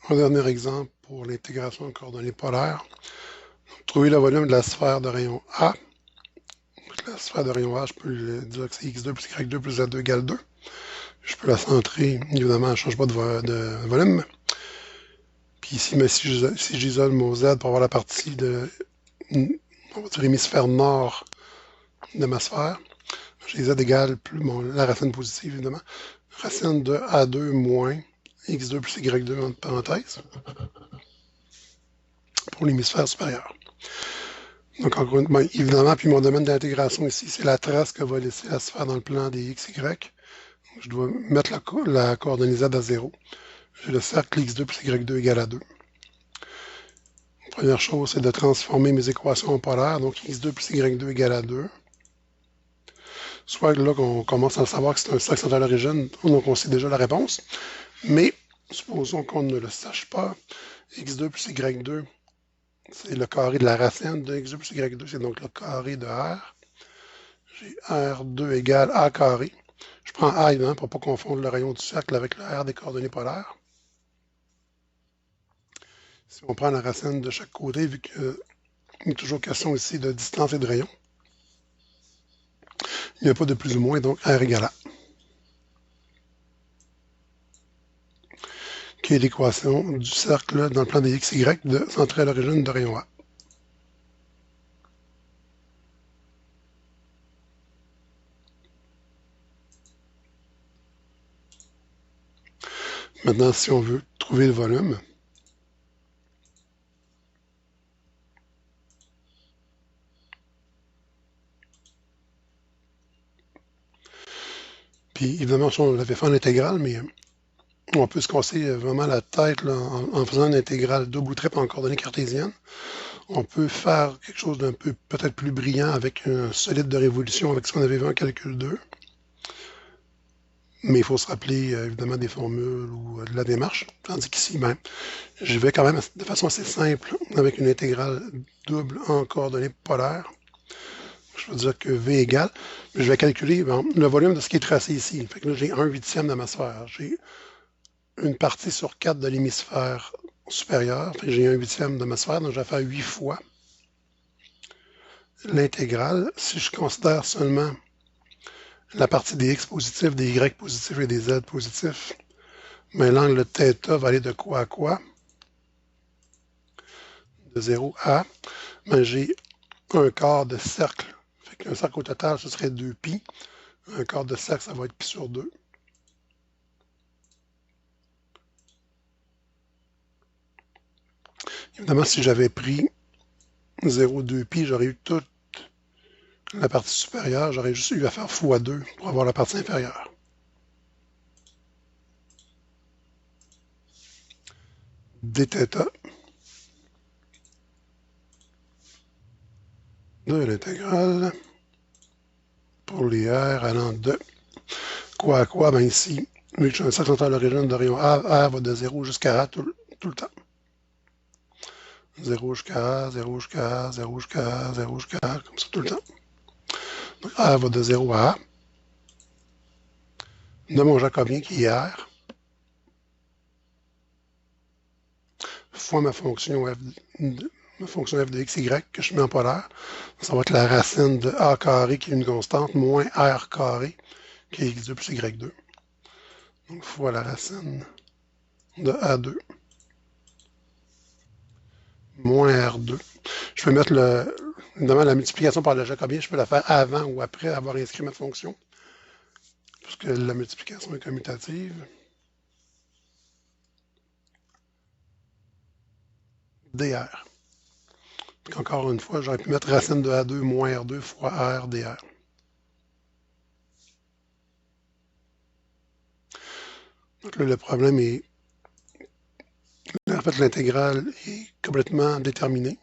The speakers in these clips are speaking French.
Un dernier exemple pour l'intégration de coordonnées polaires. Trouver le volume de la sphère de rayon A. La sphère de rayon A, je peux dire que c'est x2 plus y2 plus z2 égale 2. Je peux la centrer, évidemment, elle ne change pas de volume. Puis ici, mais si j'isole mon z pour avoir la partie de, on va dire, hémisphère nord de ma sphère, j'ai z égale plus la racine positive, évidemment. Racine de A2 moins x2 plus y2 entre parenthèses pour l'hémisphère supérieur. Donc, encore une fois, évidemment, puis mon domaine d'intégration ici, c'est la trace que va laisser la sphère dans le plan des x, y. Donc, je dois mettre la coordonnée z à 0. J'ai le cercle x2 plus y2 égale à 2. La première chose, c'est de transformer mes équations en polaires. Donc, x2 plus y2 égale à 2. Soit là qu'on commence à savoir que c'est un cercle central à l'origine, donc on sait déjà la réponse. Mais, supposons qu'on ne le sache pas, x2 plus y2, c'est le carré de la racine de x2 plus y2, c'est donc le carré de R. J'ai R2 égale A carré. Je prends A, évidemment, pour ne pas confondre le rayon du cercle avec le R des coordonnées polaires. Si on prend la racine de chaque côté, vu qu'il est toujours question ici de distance et de rayon, il n'y a pas de plus ou moins, donc R égale A. Qui est l'équation du cercle dans le plan des x, y, centré à l'origine de rayon A. Maintenant, si on veut trouver le volume, puis évidemment, on l'avait fait en intégrale, mais on peut se casser vraiment la tête là, en faisant une intégrale double ou triple en coordonnées cartésiennes. On peut faire quelque chose d'un peu peut-être plus brillant avec un solide de révolution avec ce qu'on avait vu en calcul 2. Mais il faut se rappeler évidemment des formules ou de la démarche. Tandis qu'ici, ben, je vais quand même de façon assez simple avec une intégrale double en coordonnées polaires. Je veux dire que V égale, je vais calculer le volume de ce qui est tracé ici. Fait que là, j'ai 1/8 de ma sphère. J'ai une partie sur 4 de l'hémisphère supérieur. Fait que j'ai 1/8 de ma sphère, donc je vais faire 8 fois l'intégrale. Si je considère seulement la partie des x positifs, des y positifs et des z positifs, mais l'angle θ va aller de quoi à quoi? De 0 à, ben j'ai un quart de cercle. Fait qu'un cercle au total, ce serait 2π. Un quart de cercle, ça va être π sur 2. Évidemment, si j'avais pris 0,2π, j'aurais eu toute la partie supérieure. J'aurais juste eu à faire x2 pour avoir la partie inférieure. Dθ de l'intégrale pour les R allant de quoi à quoi? Ben ici, vu que j'ai un cercle central à l'origine de rayon A, R va de 0 jusqu'à A tout le temps. 0 jusqu'à A, 0 jusqu'à A, 0 jusqu'à A, 0 jusqu'à A, comme ça tout le temps. Donc R va de 0 à A. De mon jacobien qui est R, fois ma fonction f de x, y que je mets en polaire. Ça va être la racine de A carré qui est une constante, moins R carré qui est x2 plus y2. Donc fois la racine de A2 moins R2. Je peux mettre évidemment la multiplication par le jacobien, je peux la faire avant ou après avoir inscrit ma fonction, puisque la multiplication est commutative. dr. Donc encore une fois, j'aurais pu mettre racine de A2 moins R2 fois R dr. Donc là, le problème est, en fait, l'intégrale est complètement déterminée.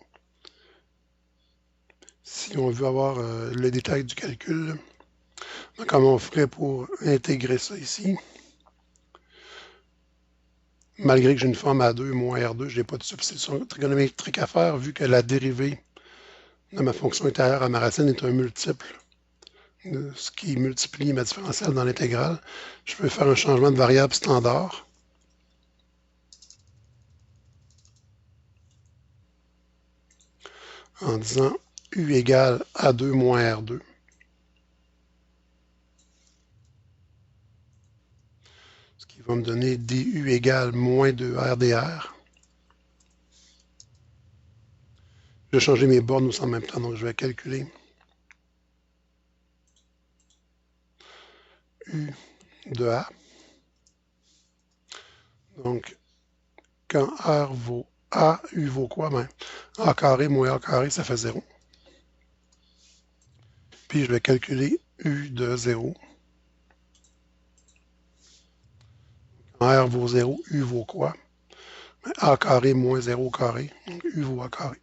Si on veut avoir le détail du calcul, comment on ferait pour intégrer ça ici? Malgré que j'ai une forme A2 moins R2, je n'ai pas de substitution trigonométrique à faire vu que la dérivée de ma fonction intérieure à ma racine est un multiple de ce qui multiplie ma différentielle dans l'intégrale. Je peux faire un changement de variable standard. en disant U égale A2 moins R2. Ce qui va me donner DU égale moins 2R dr. Je vais changer mes bornes aussi en même temps, donc je vais calculer U de A. Donc, quand R vaut A, U vaut quoi? Ben, A carré moins A carré, ça fait 0. Puis je vais calculer U de 0. Quand R vaut 0, U vaut quoi? Ben, A carré moins 0 carré, donc U vaut A carré.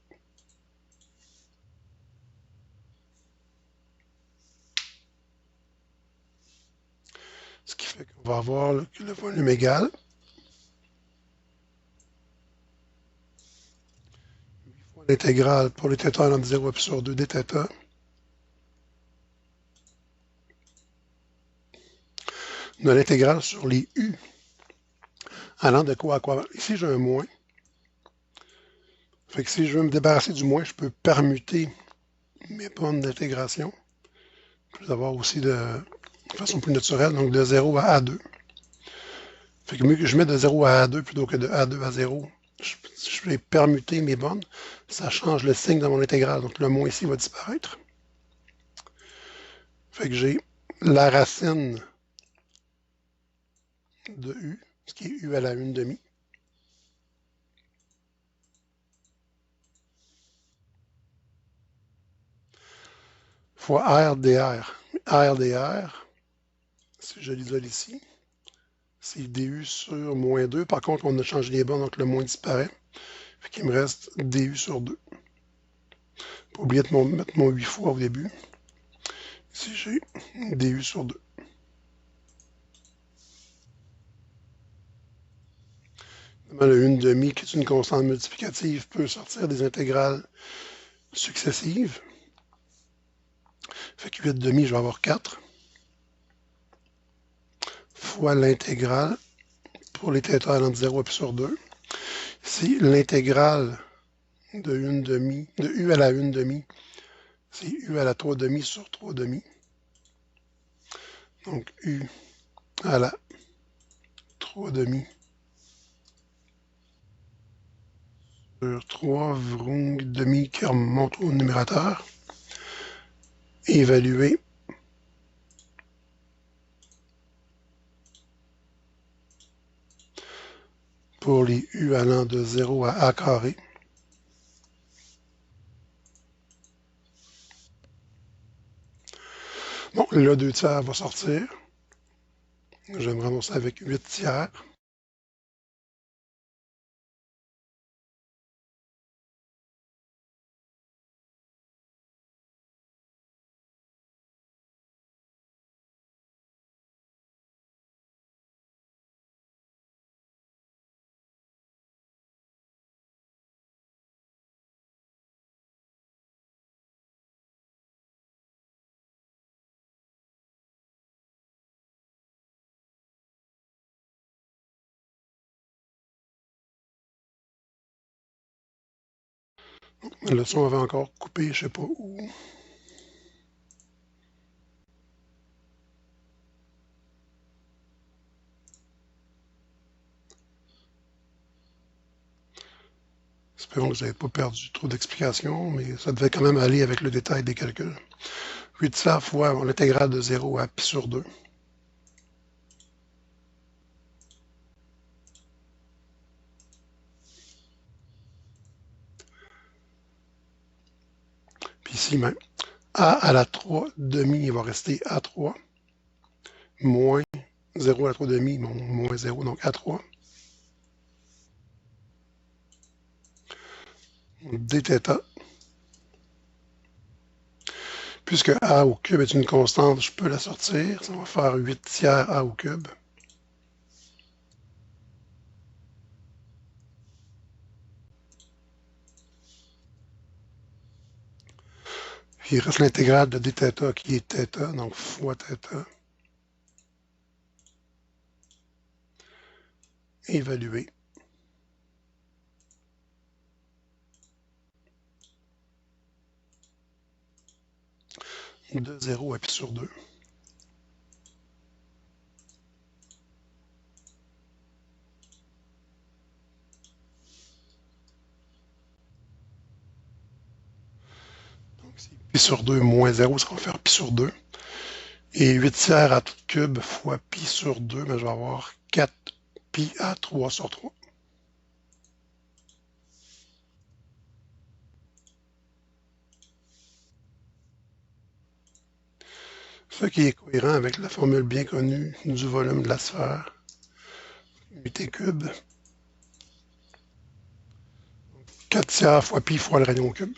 Ce qui fait qu'on va avoir le volume égal l'intégrale pour les θ allant de 0 à pi sur 2 dθ de l'intégrale sur les U allant de quoi à quoi? Ici, j'ai un moins. Fait que si je veux me débarrasser du moins, je peux permuter mes bornes d'intégration. Je vais avoir aussi de façon plus naturelle, donc de 0 à A2. Fait que mieux que je mette de 0 à A2 plutôt que de A2 à 0, je vais permuter mes bornes. Ça change le signe dans mon intégrale, donc le moins ici va disparaître. Fait que j'ai la racine de U, ce qui est U à la 1 demi, fois R dr. R dr, si je l'isole ici, c'est du sur moins 2. Par contre, on a changé les bornes, donc le moins disparaît. Fait qu'il me reste du sur 2. Pas oublier de mettre mon 8 fois au début. Ici, j'ai du sur 2. Le 1 demi, qui est une constante multiplicative, peut sortir des intégrales successives. Fait que 8 demi, je vais avoir 4. Fois l'intégrale pour les θ allant de 0 à pi sur 2. Ici, l'intégrale de 1 demi, de U à la 1 demi, c'est U à la 3 demi sur 3 demi. Donc, U à la 3 demi sur 3 vrong demi qui remonte au numérateur. Évaluer pour les U allant de 0 à A carré. Bon, le 2 tiers va sortir. Je vais me ramasser avec 8 tiers. La leçon avait encore coupé, je ne sais pas où. Espérons que vous n'avez pas perdu trop d'explications, mais ça devait quand même aller avec le détail des calculs. 8 tiers fois l'intégrale de 0 à pi sur 2. Puis ici, ben, A à la 3 demi, il va rester A3, moins 0 à la 3 demi, bon, moins 0, donc A3. Dθ. Puisque A au cube est une constante, je peux la sortir. Ça va faire 8 tiers A au cube. Puis il reste l'intégrale de dθ qui est θ, donc fois θ. Évaluer. de 0 à pi sur 2. Donc, c'est pi sur 2 moins 0, ça va faire pi sur 2. Et 8 tiers à tout cube fois pi sur 2, mais je vais avoir 4 pi à 3 sur 3. Ce qui est cohérent avec la formule bien connue du volume de la sphère. Unité cube. 4 tiers fois pi fois le rayon cube.